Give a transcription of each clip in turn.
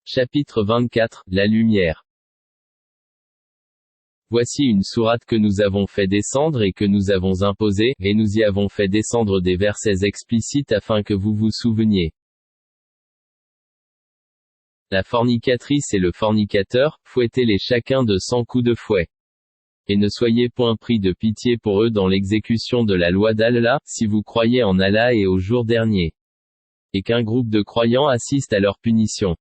Chapitre 24, la lumière. Voici une sourate que nous avons fait descendre et que nous avons imposée, et nous y avons fait descendre des versets explicites afin que vous vous souveniez. La fornicatrice et le fornicateur, fouettez-les chacun de 100 coups de fouet. Et ne soyez point pris de pitié pour eux dans l'exécution de la loi d'Allah, si vous croyez en Allah et au jour dernier. Et qu'un groupe de croyants assiste à leur punition.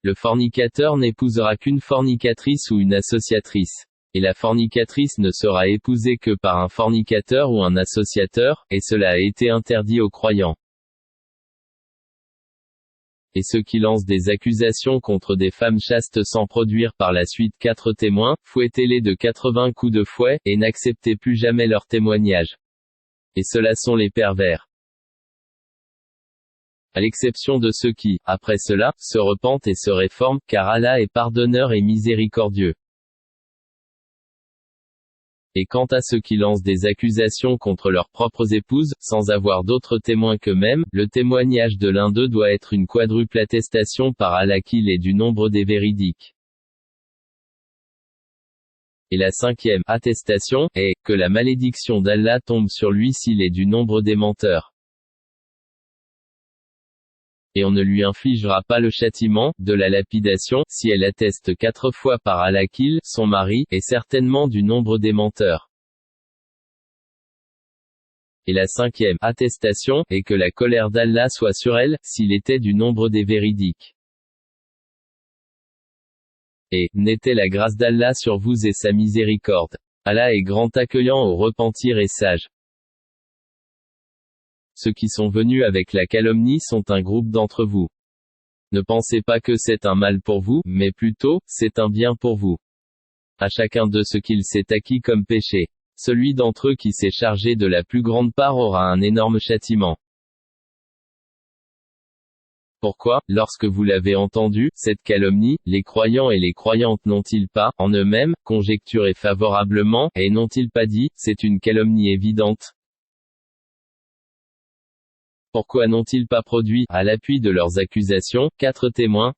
Le fornicateur n'épousera qu'une fornicatrice ou une associatrice. Et la fornicatrice ne sera épousée que par un fornicateur ou un associateur, et cela a été interdit aux croyants. Et ceux qui lancent des accusations contre des femmes chastes sans produire par la suite 4 témoins, fouettez-les de 80 coups de fouet, et n'acceptez plus jamais leur témoignage. Et ceux-là sont les pervers. À l'exception de ceux qui, après cela, se repentent et se réforment, car Allah est pardonneur et miséricordieux. Et quant à ceux qui lancent des accusations contre leurs propres épouses, sans avoir d'autres témoins qu'eux-mêmes, le témoignage de l'un d'eux doit être une quadruple attestation par Allah qu'il est du nombre des véridiques. Et la 5e attestation est que la malédiction d'Allah tombe sur lui s'il est du nombre des menteurs. Et on ne lui infligera pas le châtiment de la lapidation, si elle atteste 4 fois par Allah qu'il, son mari, est certainement du nombre des menteurs. Et la 5e attestation est que la colère d'Allah soit sur elle, s'il était du nombre des véridiques. Et n'était la grâce d'Allah sur vous et sa miséricorde. Allah est grand accueillant au repentir et sage. Ceux qui sont venus avec la calomnie sont un groupe d'entre vous. Ne pensez pas que c'est un mal pour vous, mais plutôt, c'est un bien pour vous. À chacun de ce qu'il s'est acquis comme péché. Celui d'entre eux qui s'est chargé de la plus grande part aura un énorme châtiment. Pourquoi, lorsque vous l'avez entendu, cette calomnie, les croyants et les croyantes n'ont-ils pas, en eux-mêmes, conjecturé favorablement, et n'ont-ils pas dit, c'est une calomnie évidente? Pourquoi n'ont-ils pas produit, à l'appui de leurs accusations, 4 témoins?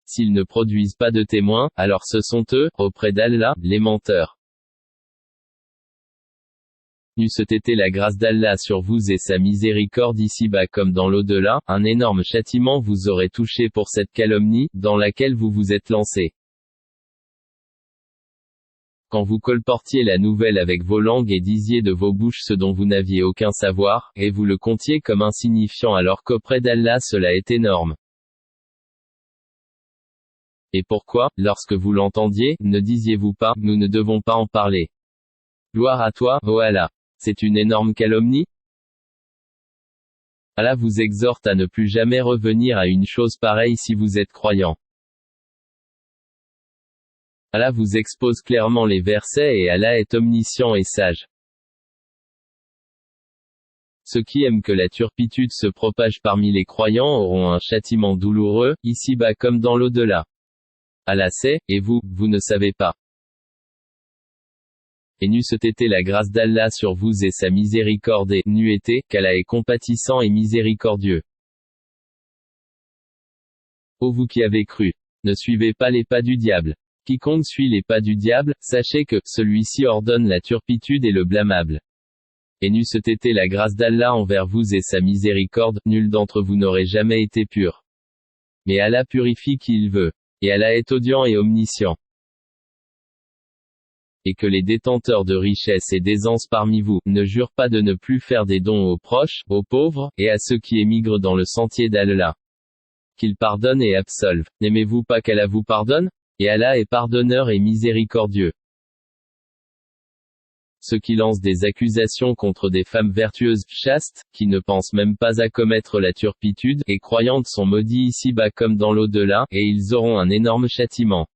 S'ils ne produisent pas de témoins, alors ce sont eux, auprès d'Allah, les menteurs. N'eût-ce été la grâce d'Allah sur vous et sa miséricorde ici-bas comme dans l'au-delà, un énorme châtiment vous aurait touché pour cette calomnie, dans laquelle vous vous êtes lancé. Quand vous colportiez la nouvelle avec vos langues et disiez de vos bouches ce dont vous n'aviez aucun savoir, et vous le comptiez comme insignifiant alors qu'auprès d'Allah cela est énorme. Et pourquoi, lorsque vous l'entendiez, ne disiez-vous pas, nous ne devons pas en parler? Gloire à toi, ô Allah. C'est une énorme calomnie? Allah vous exhorte à ne plus jamais revenir à une chose pareille si vous êtes croyant. Allah vous expose clairement les versets et Allah est omniscient et sage. Ceux qui aiment que la turpitude se propage parmi les croyants auront un châtiment douloureux, ici-bas comme dans l'au-delà. Allah sait, et vous, vous ne savez pas. Et n'eût-ce été la grâce d'Allah sur vous et sa miséricorde et n'eût été qu'Allah est compatissant et miséricordieux. Ô vous qui avez cru, ne suivez pas les pas du diable. Quiconque suit les pas du diable, sachez que celui-ci ordonne la turpitude et le blâmable. Et n'eût-ce été la grâce d'Allah envers vous et sa miséricorde, nul d'entre vous n'aurait jamais été pur. Mais Allah purifie qui il veut. Et Allah est audient et omniscient. Et que les détenteurs de richesses et d'aisance parmi vous, ne jurent pas de ne plus faire des dons aux proches, aux pauvres, et à ceux qui émigrent dans le sentier d'Allah. Qu'il pardonne et absolve. N'aimez-vous pas qu'Allah vous pardonne? Et Allah est pardonneur et miséricordieux. Ceux qui lancent des accusations contre des femmes vertueuses, chastes, qui ne pensent même pas à commettre la turpitude, et croyantes sont maudits ici-bas comme dans l'au-delà, et ils auront un énorme châtiment.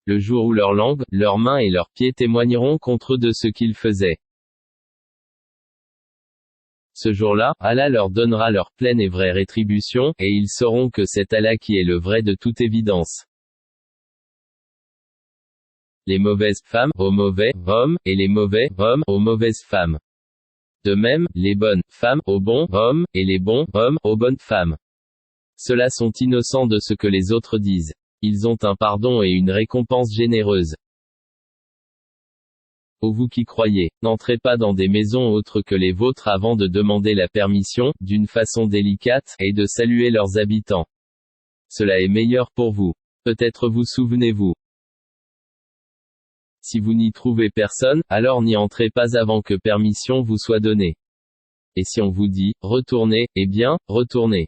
Le jour où leur langue, leurs mains et leurs pieds témoigneront contre eux de ce qu'ils faisaient. Ce jour-là, Allah leur donnera leur pleine et vraie rétribution, et ils sauront que c'est Allah qui est le vrai de toute évidence. Les mauvaises femmes, aux mauvais hommes, et les mauvais hommes, aux mauvaises femmes. De même, les bonnes femmes aux bons hommes, et les bons hommes aux bonnes femmes. Ceux-là sont innocents de ce que les autres disent. Ils ont un pardon et une récompense généreuse. Ô vous qui croyez, n'entrez pas dans des maisons autres que les vôtres avant de demander la permission, d'une façon délicate, et de saluer leurs habitants. Cela est meilleur pour vous. Peut-être vous souvenez-vous. Si vous n'y trouvez personne, alors n'y entrez pas avant que permission vous soit donnée. Et si on vous dit, retournez, eh bien, retournez.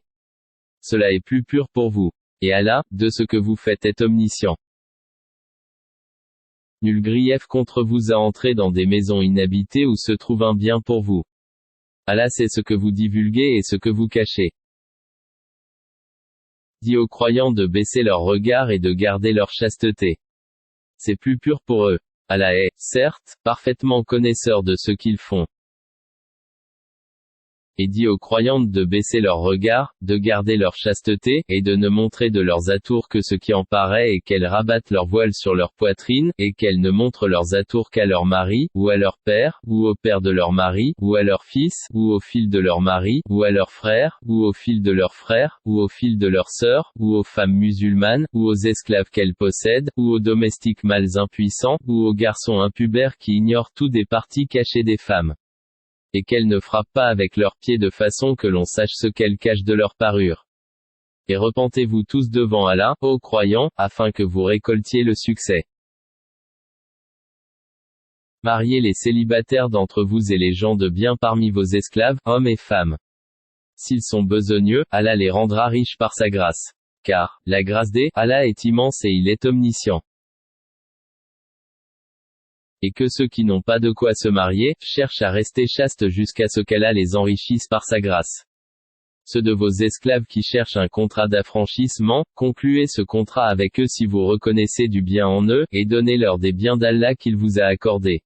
Cela est plus pur pour vous. Et Allah, de ce que vous faites est omniscient. Nul grief contre vous à entrer dans des maisons inhabitées où se trouve un bien pour vous. Allah sait ce que vous divulguez et ce que vous cachez. Dis aux croyants de baisser leur regard et de garder leur chasteté. C'est plus pur pour eux. Allah est, certes, parfaitement connaisseur de ce qu'ils font. Et dit aux croyantes de baisser leur regard, de garder leur chasteté, et de ne montrer de leurs atours que ce qui en paraît et qu'elles rabattent leur voile sur leur poitrine, et qu'elles ne montrent leurs atours qu'à leur mari, ou à leur père, ou au père de leur mari, ou à leur fils, ou au fils de leur mari, ou à leur frère, ou au fils de leur frère, ou au fils de leur sœur, ou aux femmes musulmanes, ou aux esclaves qu'elles possèdent, ou aux domestiques mâles impuissants, ou aux garçons impubères qui ignorent tout des parties cachées des femmes. Et qu'elles ne frappent pas avec leurs pieds de façon que l'on sache ce qu'elles cachent de leur parure. Et repentez-vous tous devant Allah, ô croyants, afin que vous récoltiez le succès. Mariez les célibataires d'entre vous et les gens de bien parmi vos esclaves, hommes et femmes. S'ils sont besogneux, Allah les rendra riches par sa grâce. Car, la grâce d'Allah est immense et il est omniscient. Et que ceux qui n'ont pas de quoi se marier, cherchent à rester chastes jusqu'à ce qu'Allah les enrichisse par sa grâce. Ceux de vos esclaves qui cherchent un contrat d'affranchissement, concluez ce contrat avec eux si vous reconnaissez du bien en eux, et donnez-leur des biens d'Allah qu'il vous a accordés.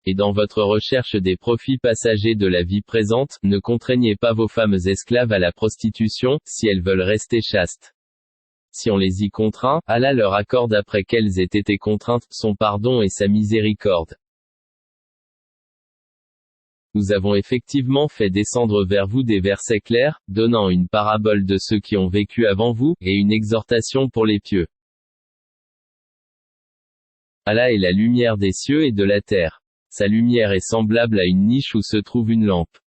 Et dans votre recherche des profits passagers de la vie présente, ne contraignez pas vos femmes esclaves à la prostitution, si elles veulent rester chastes. Si on les y contraint, Allah leur accorde après qu'elles aient été contraintes, son pardon et sa miséricorde. Nous avons effectivement fait descendre vers vous des versets clairs, donnant une parabole de ceux qui ont vécu avant vous, et une exhortation pour les pieux. Allah est la lumière des cieux et de la terre. Sa lumière est semblable à une niche où se trouve une lampe.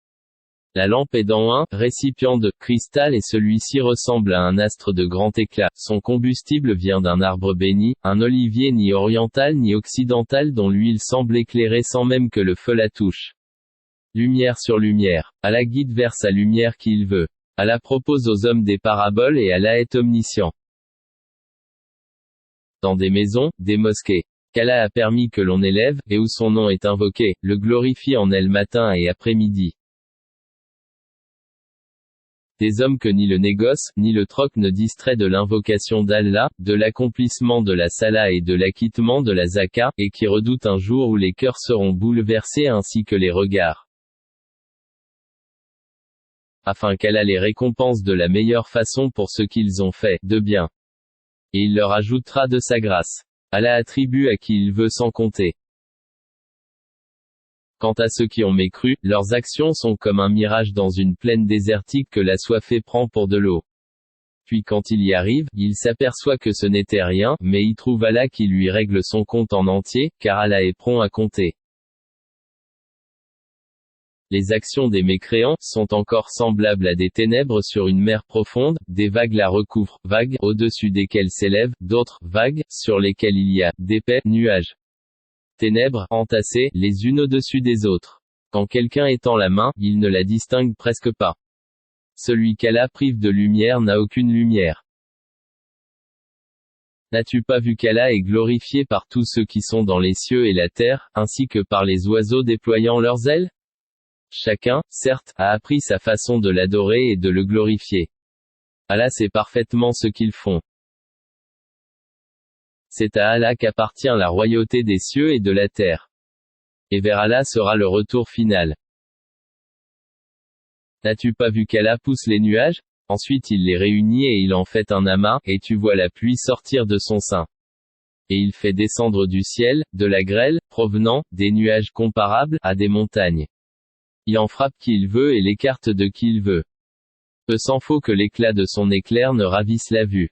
La lampe est dans un récipient de cristal et celui-ci ressemble à un astre de grand éclat. Son combustible vient d'un arbre béni, un olivier ni oriental ni occidental dont l'huile semble éclairer sans même que le feu la touche. Lumière sur lumière. Allah guide vers sa lumière qui il veut. Allah propose aux hommes des paraboles et Allah est omniscient. Dans des maisons, des mosquées, qu'Allah a permis que l'on élève, et où son nom est invoqué, le glorifie en elles matin et après-midi. Des hommes que ni le négoce, ni le troc ne distrait de l'invocation d'Allah, de l'accomplissement de la salat et de l'acquittement de la zaka, et qui redoutent un jour où les cœurs seront bouleversés ainsi que les regards. Afin qu'Allah les récompense de la meilleure façon pour ce qu'ils ont fait, de bien. Et il leur ajoutera de sa grâce. Allah attribue à qui il veut sans compter. Quant à ceux qui ont mécru, leurs actions sont comme un mirage dans une plaine désertique que la soif prend pour de l'eau. Puis quand il y arrive, il s'aperçoit que ce n'était rien, mais il trouve Allah qui lui règle son compte en entier, car Allah est prompt à compter. Les actions des mécréants sont encore semblables à des ténèbres sur une mer profonde, des vagues la recouvrent, vagues au-dessus desquelles s'élèvent d'autres vagues, sur lesquelles il y a d'épais nuages. Ténèbres, entassées, les unes au-dessus des autres. Quand quelqu'un étend la main, il ne la distingue presque pas. Celui qu'Allah prive de lumière n'a aucune lumière. N'as-tu pas vu qu'Allah est glorifié par tous ceux qui sont dans les cieux et la terre, ainsi que par les oiseaux déployant leurs ailes? Chacun, certes, a appris sa façon de l'adorer et de le glorifier. Allah sait parfaitement ce qu'ils font. C'est à Allah qu'appartient la royauté des cieux et de la terre. Et vers Allah sera le retour final. N'as-tu pas vu qu'Allah pousse les nuages? Ensuite il les réunit et il en fait un amas, et tu vois la pluie sortir de son sein. Et il fait descendre du ciel, de la grêle, provenant, des nuages comparables, à des montagnes. Il en frappe qui il veut et l'écarte de qui il veut. Peu s'en faut que l'éclat de son éclair ne ravisse la vue.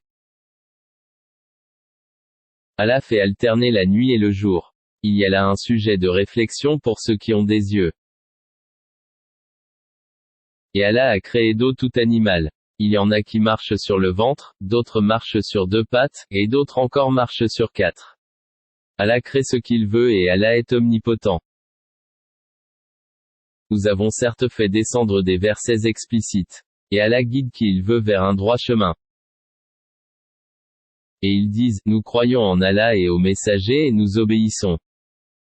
Allah fait alterner la nuit et le jour. Il y a là un sujet de réflexion pour ceux qui ont des yeux. Et Allah a créé d'eau tout animal. Il y en a qui marchent sur le ventre, d'autres marchent sur 2 pattes, et d'autres encore marchent sur 4. Allah crée ce qu'il veut et Allah est omnipotent. Nous avons certes fait descendre des versets explicites. Et Allah guide qui il veut vers un droit chemin. Et ils disent, nous croyons en Allah et au messager et nous obéissons.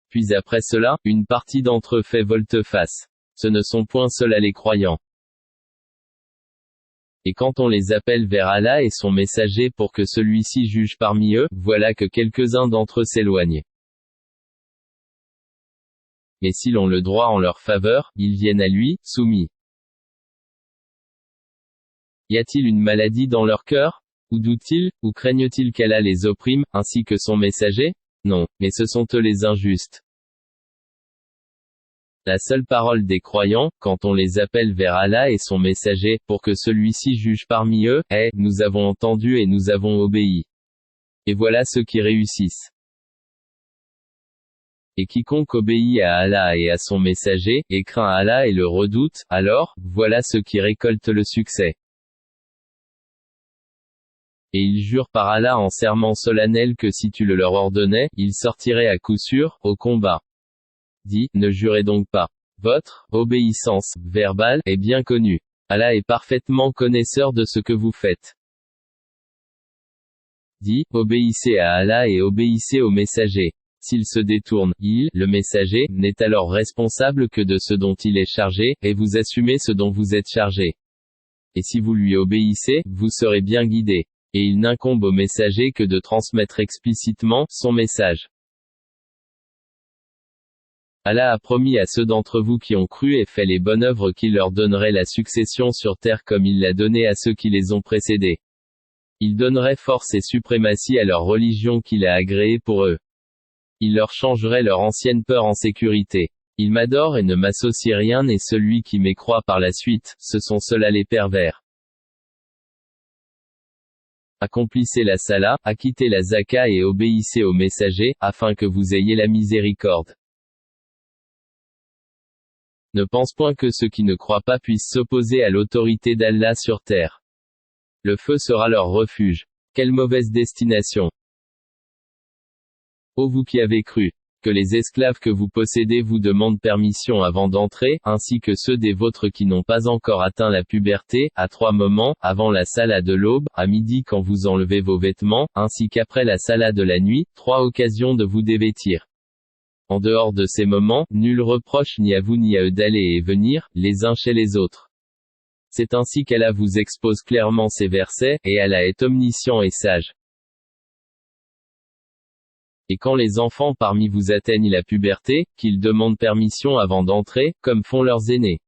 Puis après cela, une partie d'entre eux fait volte-face. Ce ne sont point ceux-là les croyants. Et quand on les appelle vers Allah et son messager pour que celui-ci juge parmi eux, voilà que quelques-uns d'entre eux s'éloignent. Mais s'ils ont le droit en leur faveur, ils viennent à lui, soumis. Y a-t-il une maladie dans leur cœur? Ou doutent-ils, ou craignent-ils qu'Allah les opprime, ainsi que son messager? Non, mais ce sont eux les injustes. La seule parole des croyants, quand on les appelle vers Allah et son messager, pour que celui-ci juge parmi eux, est, nous avons entendu et nous avons obéi. Et voilà ceux qui réussissent. Et quiconque obéit à Allah et à son messager, et craint Allah et le redoute, alors, voilà ceux qui récoltent le succès. Et ils jurent par Allah en serment solennel que si tu le leur ordonnais, ils sortiraient à coup sûr, au combat. Dis, ne jurez donc pas. Votre obéissance verbale est bien connue. Allah est parfaitement connaisseur de ce que vous faites. Dis, obéissez à Allah et obéissez au messager. S'il se détourne, il, le messager, n'est alors responsable que de ce dont il est chargé, et vous assumez ce dont vous êtes chargé. Et si vous lui obéissez, vous serez bien guidé. Et il n'incombe au messager que de transmettre explicitement son message. Allah a promis à ceux d'entre vous qui ont cru et fait les bonnes œuvres qu'il leur donnerait la succession sur terre comme il l'a donné à ceux qui les ont précédés. Il donnerait force et suprématie à leur religion qu'il a agréée pour eux. Il leur changerait leur ancienne peur en sécurité. Ils m'adorent et ne m'associent rien et celui qui mécroit par la suite, ce sont ceux-là les pervers. Accomplissez la salat, acquittez la zaka et obéissez au messager, afin que vous ayez la miséricorde. Ne pense point que ceux qui ne croient pas puissent s'opposer à l'autorité d'Allah sur terre. Le feu sera leur refuge. Quelle mauvaise destination! Ô vous qui avez cru, que les esclaves que vous possédez vous demandent permission avant d'entrer, ainsi que ceux des vôtres qui n'ont pas encore atteint la puberté, à 3 moments, avant la salat de l'aube, à midi quand vous enlevez vos vêtements, ainsi qu'après la salat de la nuit, 3 occasions de vous dévêtir. En dehors de ces moments, nul reproche ni à vous ni à eux d'aller et venir, les uns chez les autres. C'est ainsi qu'Allah vous expose clairement ces versets, et Allah est omniscient et sage. Et quand les enfants parmi vous atteignent la puberté, qu'ils demandent permission avant d'entrer, comme font leurs aînés.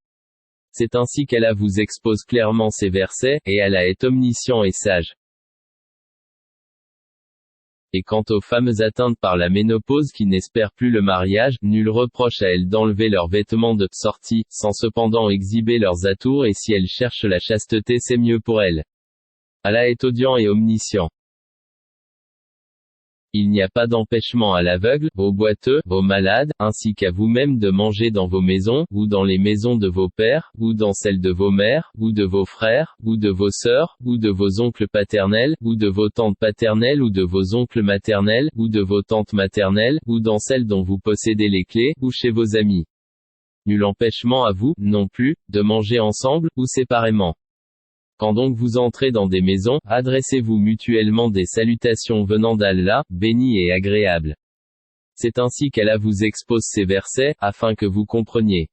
C'est ainsi qu'Allah vous expose clairement ces versets, et Allah est omniscient et sage. Et quant aux femmes atteintes par la ménopause qui n'espèrent plus le mariage, nul reproche à elles d'enlever leurs vêtements de sortie, sans cependant exhiber leurs atours et si elles cherchent la chasteté c'est mieux pour elles. Allah est audient et omniscient. Il n'y a pas d'empêchement à l'aveugle, aux boiteux, aux malades, ainsi qu'à vous-même de manger dans vos maisons, ou dans les maisons de vos pères, ou dans celles de vos mères, ou de vos frères, ou de vos sœurs, ou de vos oncles paternels, ou de vos tantes paternelles ou de vos oncles maternels, ou de vos tantes maternelles, ou dans celles dont vous possédez les clés, ou chez vos amis. Nul empêchement à vous, non plus, de manger ensemble, ou séparément. Quand donc vous entrez dans des maisons, adressez-vous mutuellement des salutations venant d'Allah, béni et agréable. C'est ainsi qu'Allah vous expose ces versets, afin que vous compreniez.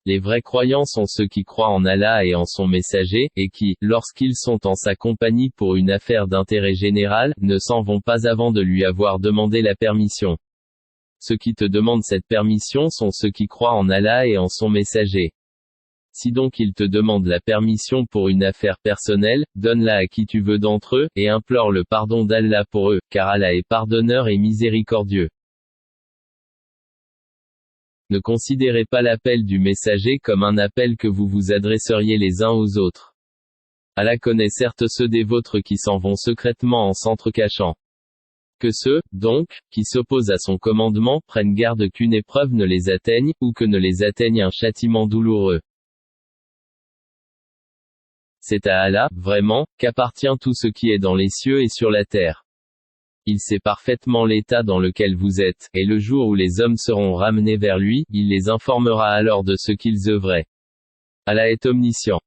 Les vrais croyants sont ceux qui croient en Allah et en son messager, et qui, lorsqu'ils sont en sa compagnie pour une affaire d'intérêt général, ne s'en vont pas avant de lui avoir demandé la permission. Ceux qui te demandent cette permission sont ceux qui croient en Allah et en son messager. Si donc ils te demandent la permission pour une affaire personnelle, donne-la à qui tu veux d'entre eux, et implore le pardon d'Allah pour eux, car Allah est pardonneur et miséricordieux. Ne considérez pas l'appel du messager comme un appel que vous vous adresseriez les uns aux autres. Allah connaît certes ceux des vôtres qui s'en vont secrètement en s'entrecachant. Que ceux, donc, qui s'opposent à son commandement, prennent garde qu'une épreuve ne les atteigne, ou que ne les atteigne un châtiment douloureux. C'est à Allah, vraiment, qu'appartient tout ce qui est dans les cieux et sur la terre. Il sait parfaitement l'état dans lequel vous êtes, et le jour où les hommes seront ramenés vers lui, il les informera alors de ce qu'ils œuvraient. Allah est omniscient.